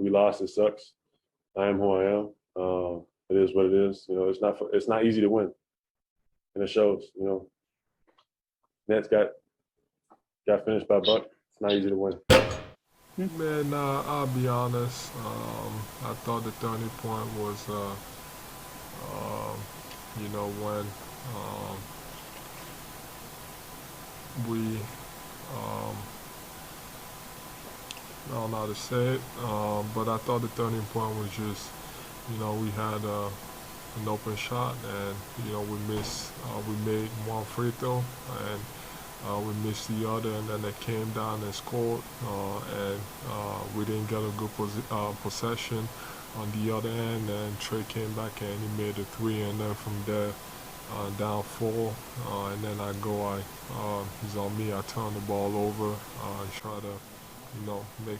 We lost. It sucks. I am who I am. It is what it is. It's not easy to win, and it shows. Nets got finished by Buck. It's not easy to win. Man, I'll be honest. I thought the turning point was, um, when we, I don't know how to say it, but I thought the turning point was just, we had an open shot and, we made one free throw and we missed the other, and then they came down and scored, and we didn't get a good possession on the other end, and Trey came back and he made a three, and then from there, down four, and then he's on me, I turn the ball over, and try to, make.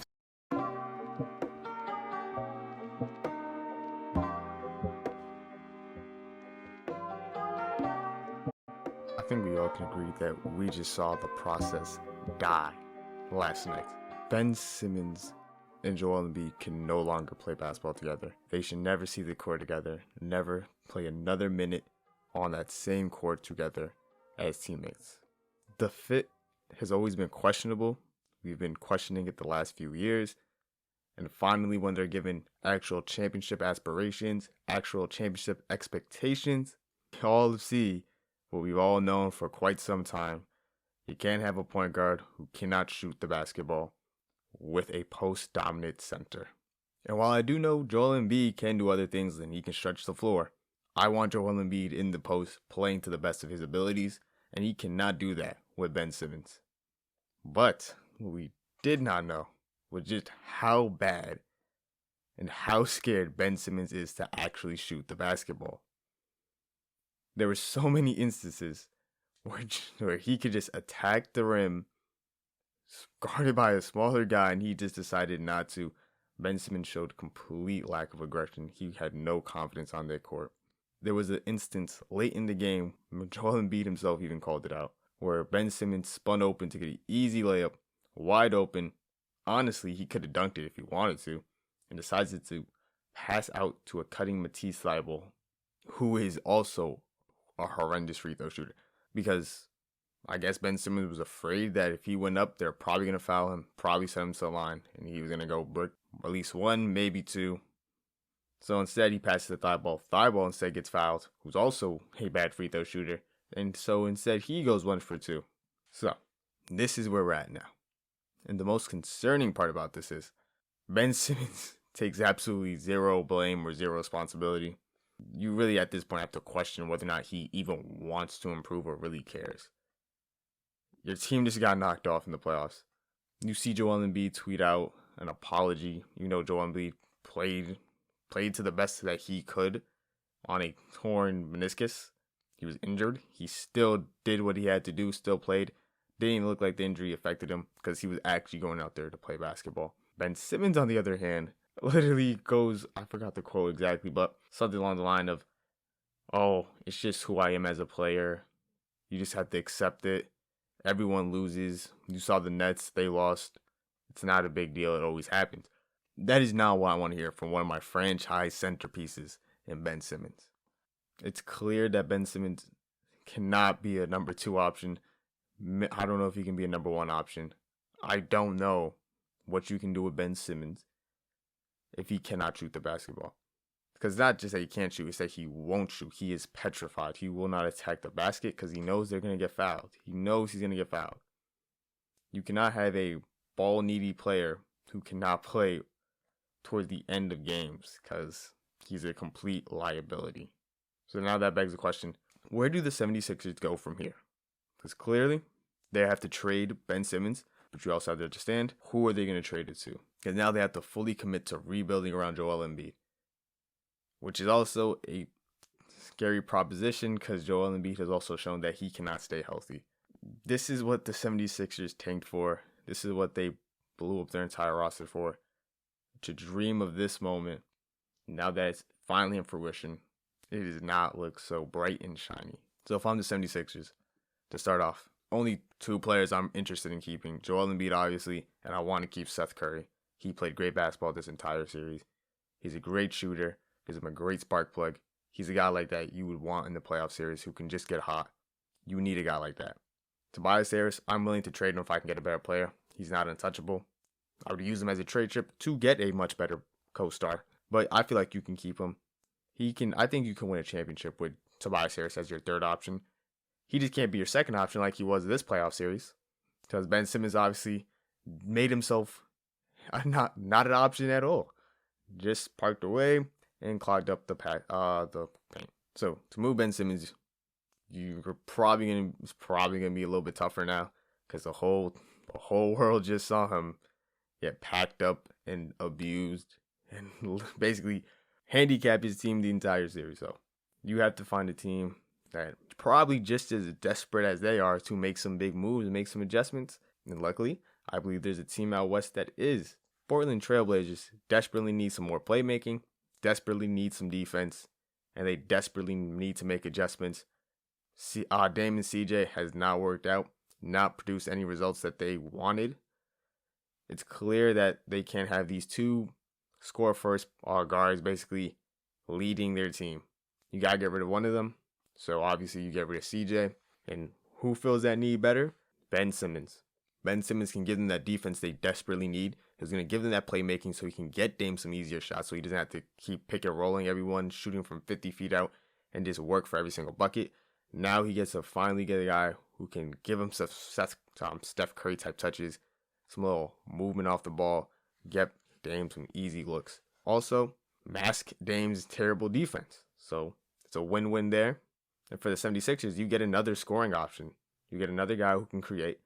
I think we all can agree that we just saw the process die last night. Ben Simmons and Joel Embiid can no longer play basketball together. They should never see the court together, never play another minute on that same court together as teammates. The fit has always been questionable. We've been questioning it the last few years. And finally, when they're given actual championship aspirations, actual championship expectations, we all see what we've all known for quite some time. You can't have a point guard who cannot shoot the basketball with a post-dominant center. And while I do know Joel Embiid can do other things and he can stretch the floor, I want Joel Embiid in the post playing to the best of his abilities, and he cannot do that with Ben Simmons. But what we did not know was just how bad and how scared Ben Simmons is to actually shoot the basketball. There were so many instances where he could just attack the rim, guarded by a smaller guy, and he just decided not to. Ben Simmons showed complete lack of aggression. He had no confidence on that court. There was an instance late in the game, Joel Embiid himself even called it out, where Ben Simmons spun open to get an easy layup, wide open. Honestly, he could have dunked it if he wanted to, and decided to pass out to a cutting Matisse Thybulle, who is also a horrendous free throw shooter. Because I guess Ben Simmons was afraid that if he went up, they're probably going to foul him, probably send him to the line, and he was going to go at least one, maybe two. So instead, he passes to Thybulle. Thybulle instead gets fouled, who's also a bad free throw shooter. And so instead, he goes 1 for 2. So this is where we're at now. And the most concerning part about this is Ben Simmons takes absolutely zero blame or zero responsibility. You really at this point have to question whether or not he even wants to improve or really cares. Your team just got knocked off in the playoffs. You see Joel Embiid tweet out an apology. You know Joel Embiid played to the best that he could on a torn meniscus. He was injured. He still did what he had to do, still played. Didn't even look like the injury affected him because he was actually going out there to play basketball. Ben Simmons, on the other hand, literally goes, I forgot the quote exactly, but something along the line of, oh, it's just who I am as a player. You just have to accept it. Everyone loses. You saw the Nets, they lost. It's not a big deal. It always happens. That is not what I want to hear from one of my franchise centerpieces in Ben Simmons. It's clear that Ben Simmons cannot be a number 2 option. I don't know if he can be a number 1 option. I don't know what you can do with Ben Simmons if he cannot shoot the basketball. Because it's not just that he can't shoot, it's that he won't shoot. He is petrified. He will not attack the basket because he knows they're going to get fouled. He knows he's going to get fouled. You cannot have a ball-needy player who cannot play toward the end of games because he's a complete liability. So now that begs the question, where do the 76ers go from here? Because clearly, they have to trade Ben Simmons, but you also have to understand, who are they going to trade it to? Because now they have to fully commit to rebuilding around Joel Embiid, which is also a scary proposition because Joel Embiid has also shown that he cannot stay healthy. This is what the 76ers tanked for. This is what they blew up their entire roster for. To dream of this moment, now that it's finally in fruition, it does not look so bright and shiny. So if I'm the 76ers, to start off, only 2 players I'm interested in keeping. Joel Embiid, obviously, and I want to keep Seth Curry. He played great basketball this entire series. He's a great shooter. Gives him a great spark plug. He's a guy like that you would want in the playoff series who can just get hot. You need a guy like that. Tobias Harris, I'm willing to trade him if I can get a better player. He's not untouchable. I would use him as a trade chip to get a much better co-star. But I feel like you can keep him. I think you can win a championship with Tobias Harris as your third option. He just can't be your second option like he was this playoff series. Because Ben Simmons obviously made himself not an option at all. Just parked away and clogged up the paint. So to move Ben Simmons, it's probably gonna be a little bit tougher now because the whole world just saw him get packed up and abused and basically handicap his team the entire series. So you have to find a team that probably just as desperate as they are to make some big moves and make some adjustments. And luckily, I believe there's a team out west that is. Portland Trailblazers desperately need some more playmaking, desperately need some defense, and they desperately need to make adjustments. Dame and CJ has not worked out, not produced any results that they wanted. It's clear that they can't have these two score-first guards basically leading their team. You got to get rid of one of them. So obviously you get rid of CJ. And who fills that need better? Ben Simmons. Ben Simmons can give them that defense they desperately need. He's going to give them that playmaking so he can get Dame some easier shots so he doesn't have to keep pick and rolling everyone, shooting from 50 feet out, and just work for every single bucket. Now he gets to finally get a guy who can give him Steph Curry type touches, some little movement off the ball, get Dame some easy looks. Also, mask Dame's terrible defense. So it's a win-win there. And for the 76ers, you get another scoring option. You get another guy who can create,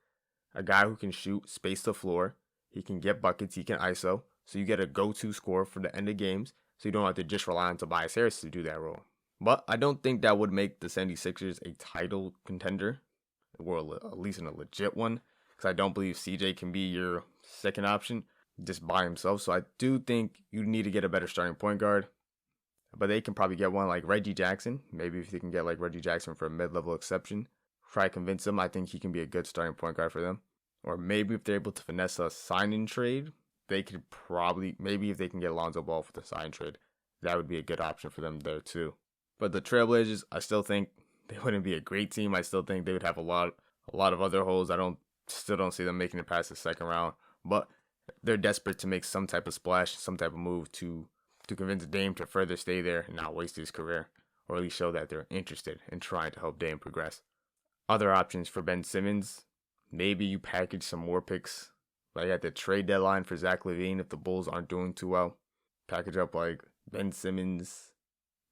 a guy who can shoot, space the floor. He can get buckets. He can ISO. So you get a go-to scorer for the end of games. So you don't have to just rely on Tobias Harris to do that role. But I don't think that would make the 76ers a title contender, or at least in a legit one, because I don't believe CJ can be your second option just by himself. So I do think you need to get a better starting point guard. But they can probably get one like Reggie Jackson. Maybe if they can get like Reggie Jackson for a mid-level exception. Try to convince him. I think he can be a good starting point guard for them. Or maybe if they're able to finesse a sign-in trade, they could maybe if they can get Lonzo Ball for the sign trade, that would be a good option for them there too. But the Trailblazers, I still think they wouldn't be a great team. I still think they would have a lot of other holes. Still don't see them making it past the second round. But they're desperate to make some type of splash, some type of move to convince Dame to further stay there and not waste his career, or at least show that they're interested in trying to help Dame progress. Other options for Ben Simmons, maybe you package some more picks, like at the trade deadline for Zach LaVine if the Bulls aren't doing too well. Package up like Ben Simmons,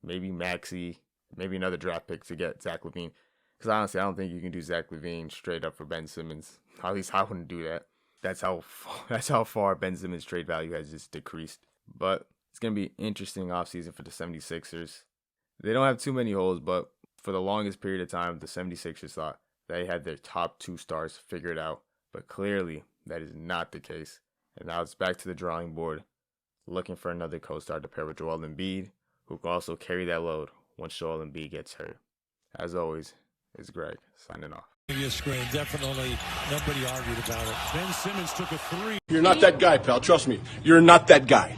maybe Maxey, maybe another draft pick to get Zach LaVine. Because honestly, I don't think you can do Zach LaVine straight up for Ben Simmons. At least I wouldn't do that. That's how far Ben Simmons' trade value has just decreased. But it's going to be an interesting offseason for the 76ers. They don't have too many holes, but for the longest period of time, the 76ers thought they had their top two stars figured out. But clearly, that is not the case. And now it's back to the drawing board, looking for another co-star to pair with Joel Embiid, who can also carry that load once Joel Embiid gets hurt. As always, it's Greg, signing off. Screen, definitely, nobody argued about it. Ben Simmons took a three. You're not that guy, pal. Trust me. You're not that guy.